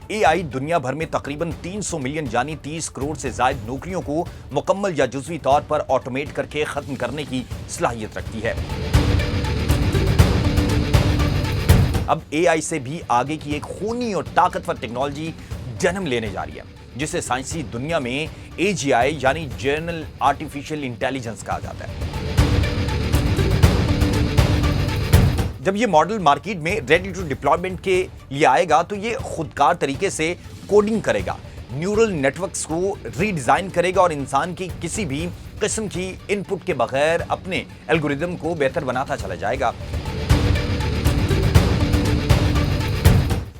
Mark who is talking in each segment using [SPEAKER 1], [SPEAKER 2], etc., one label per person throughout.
[SPEAKER 1] اے آئی دنیا بھر میں تقریباً 300 ملین یعنی 30 کروڑ سے زائد نوکریوں کو مکمل یا جزوی طور پر آٹومیٹ کر کے ختم کرنے کی صلاحیت رکھتی ہے۔ اب اے آئی سے بھی آگے کی ایک خونی اور طاقتور ٹیکنالوجی جنم لینے جا رہی ہے، جسے سائنسی دنیا میں اے جی آئی یعنی جنرل آرٹیفیشل انٹیلیجنس کہا جاتا ہے۔ جب یہ ماڈل مارکیٹ میں ریڈی ٹو ڈپلائمنٹ کے لیے آئے گا تو یہ خودکار طریقے سے کوڈنگ کرے گا، نیورل نیٹ ورکس کو ری ڈیزائن کرے گا اور انسان کی کسی بھی قسم کی ان پٹ کے بغیر اپنے الگوریدم کو بہتر بناتا چلا جائے گا۔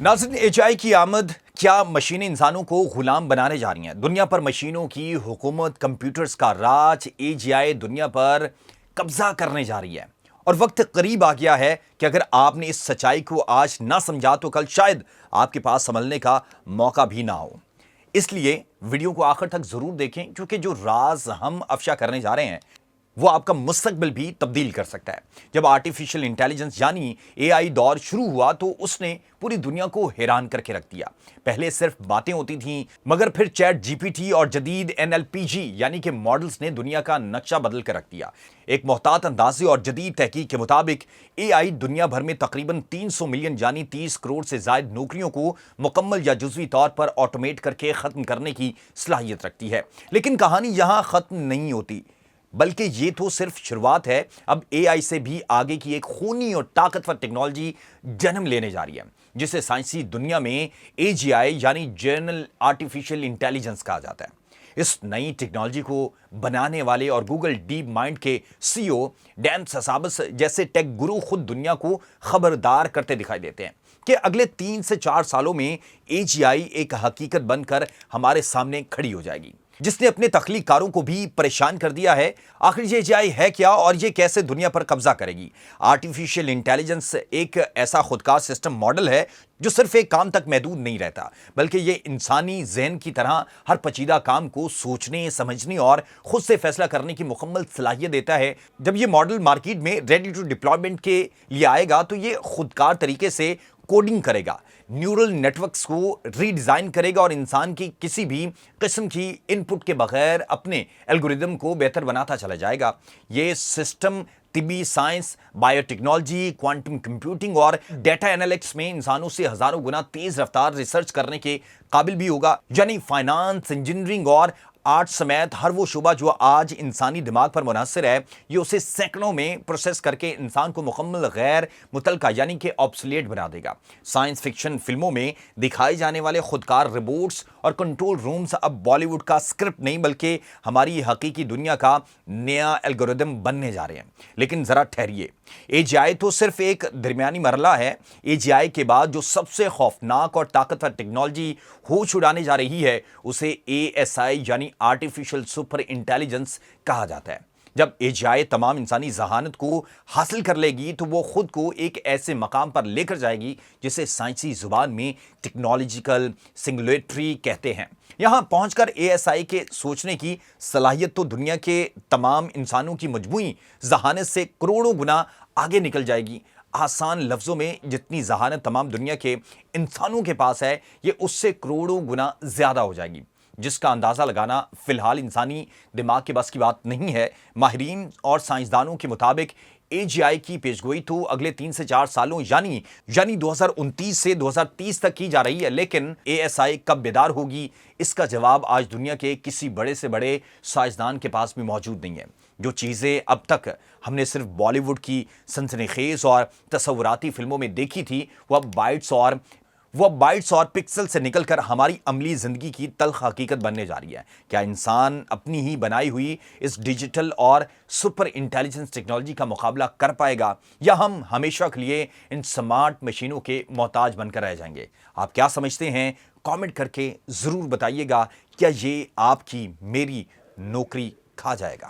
[SPEAKER 1] ناظرین، اے جی آئی کی آمد کیا مشینیں انسانوں کو غلام بنانے جا رہی ہیں؟ دنیا پر مشینوں کی حکومت، کمپیوٹرز کا راج، اے جی آئی دنیا پر قبضہ کرنے جا رہی ہے اور وقت قریب آ گیا ہے کہ اگر آپ نے اس سچائی کو آج نہ سمجھا تو کل شاید آپ کے پاس سنبھلنے کا موقع بھی نہ ہو۔ اس لیے ویڈیو کو آخر تک ضرور دیکھیں، کیونکہ جو راز ہم افشا کرنے جا رہے ہیں وہ آپ کا مستقبل بھی تبدیل کر سکتا ہے۔ جب آرٹیفیشل انٹیلیجنس یعنی اے آئی دور شروع ہوا تو اس نے پوری دنیا کو حیران کر کے رکھ دیا۔ پہلے صرف باتیں ہوتی تھیں، مگر پھر چیٹ جی پی ٹی اور جدید این ایل پی جی یعنی کہ ماڈلز نے دنیا کا نقشہ بدل کر رکھ دیا۔ ایک محتاط اندازے اور جدید تحقیق کے مطابق اے آئی دنیا بھر میں تقریباً 300 ملین یعنی 30 کروڑ سے زائد نوکریوں کو مکمل یا جزوی طور پر آٹومیٹ کر کے ختم کرنے کی صلاحیت رکھتی ہے۔ لیکن کہانی یہاں ختم نہیں ہوتی، بلکہ یہ تو صرف شروعات ہے۔ اب اے آئی سے بھی آگے کی ایک خونی اور طاقتور ٹیکنالوجی جنم لینے جا رہی ہے، جسے سائنسی دنیا میں اے جی آئی یعنی جنرل آرٹیفیشل انٹیلیجنس کہا جاتا ہے۔ اس نئی ٹیکنالوجی کو بنانے والے اور گوگل ڈیپ مائنڈ کے سی او ڈین سسابس جیسے ٹیک گرو خود دنیا کو خبردار کرتے دکھائی دیتے ہیں کہ اگلے 3 سے 4 سالوں میں اے جی آئی ایک حقیقت بن کر ہمارے سامنے کھڑی ہو جائے گی، جس نے اپنے تخلیق کاروں کو بھی پریشان کر دیا ہے۔ آخر یہ اے جی آئی ہے کیا اور یہ کیسے دنیا پر قبضہ کرے گی؟ آرٹیفیشل انٹیلیجنس ایک ایسا خودکار سسٹم ماڈل ہے جو صرف ایک کام تک محدود نہیں رہتا، بلکہ یہ انسانی ذہن کی طرح ہر پیچیدہ کام کو سوچنے، سمجھنے اور خود سے فیصلہ کرنے کی مکمل صلاحیت دیتا ہے۔ جب یہ ماڈل مارکیٹ میں ریڈی ٹو ڈپلائمنٹ کے لیے آئے گا تو یہ خودکار طریقے سے کوڈنگ کرے گا، نیورل نیٹ ورکس کو ری ڈیزائن کرے گا اور انسان کی کسی بھی قسم کی ان پٹ کے بغیر اپنے الگوریدم کو بہتر بناتا چلا جائے گا۔ یہ سسٹم طبی science, bio technology, quantum computing اور ڈیٹا انالیٹکس میں انسانوں سے ہزاروں گنا تیز رفتار ریسرچ کرنے کے قابل بھی ہوگا، یعنی فائنانس، انجینئرنگ اور آرٹ سمیت ہر وہ شعبہ جو آج انسانی دماغ پر منحصر ہے، یہ اسے سینکڑوں میں پروسیس کر کے انسان کو مکمل غیر متعلقہ یعنی کہ آبسلیٹ بنا دے گا۔ سائنس فکشن فلموں میں دکھائے جانے والے خودکار روبوٹس اور کنٹرول رومز اب بالی ووڈ کا اسکرپٹ نہیں بلکہ ہماری حقیقی دنیا کا نیا الگوریدم بننے جا رہے ہیں۔ لیکن ذرا ٹھہریے، اے جی آئی تو صرف ایک درمیانی مرحلہ ہے۔ اے جی آئی کے بعد جو سب سے خوفناک اور طاقتور ٹیکنالوجی ہوش اڑانے جا رہی ہے اسے اے ایس آئی یعنی آرٹیفیشل سپر انٹیلیجنس کہا جاتا ہے۔ جب اے جی آئی تمام انسانی ذہانت کو حاصل کر لے گی تو وہ خود کو ایک ایسے مقام پر لے کر جائے گی جسے سائنسی زبان میں ٹیکنالوجیکل سنگولیٹری کہتے ہیں۔ یہاں پہنچ کر اے ایس آئی کے سوچنے کی صلاحیت تو دنیا کے تمام انسانوں کی مجموعی ذہانت سے کروڑوں گنا آگے نکل جائے گی۔ آسان لفظوں میں جتنی ذہانت تمام دنیا کے انسانوں کے پاس ہے، یہ اس سے کروڑوں گنا زیادہ ہو جائے گی، جس کا اندازہ لگانا فی الحال انسانی دماغ کے بس کی بات نہیں ہے۔ ماہرین اور سائنسدانوں کے مطابق اے جی آئی کی پیشگوئی تو اگلے 3 سے 4 سالوں یعنی 2029 سے 2030 تک کی جا رہی ہے، لیکن اے ایس آئی کب بیدار ہوگی اس کا جواب آج دنیا کے کسی بڑے سے بڑے سائنسدان کے پاس بھی موجود نہیں ہے۔ جو چیزیں اب تک ہم نے صرف بالی ووڈ کی سنسنی خیز اور تصوراتی فلموں میں دیکھی تھی، وہ اب بائٹس اور پکسل سے نکل کر ہماری عملی زندگی کی تلخ حقیقت بننے جا رہی ہے۔ کیا انسان اپنی ہی بنائی ہوئی اس ڈیجیٹل اور سپر انٹیلیجنس ٹیکنالوجی کا مقابلہ کر پائے گا، یا ہم ہمیشہ کے لیے ان سمارٹ مشینوں کے محتاج بن کر رہ جائیں گے؟ آپ کیا سمجھتے ہیں؟ کامنٹ کر کے ضرور بتائیے گا۔ کیا یہ آپ کی میری نوکری کھا جائے گا؟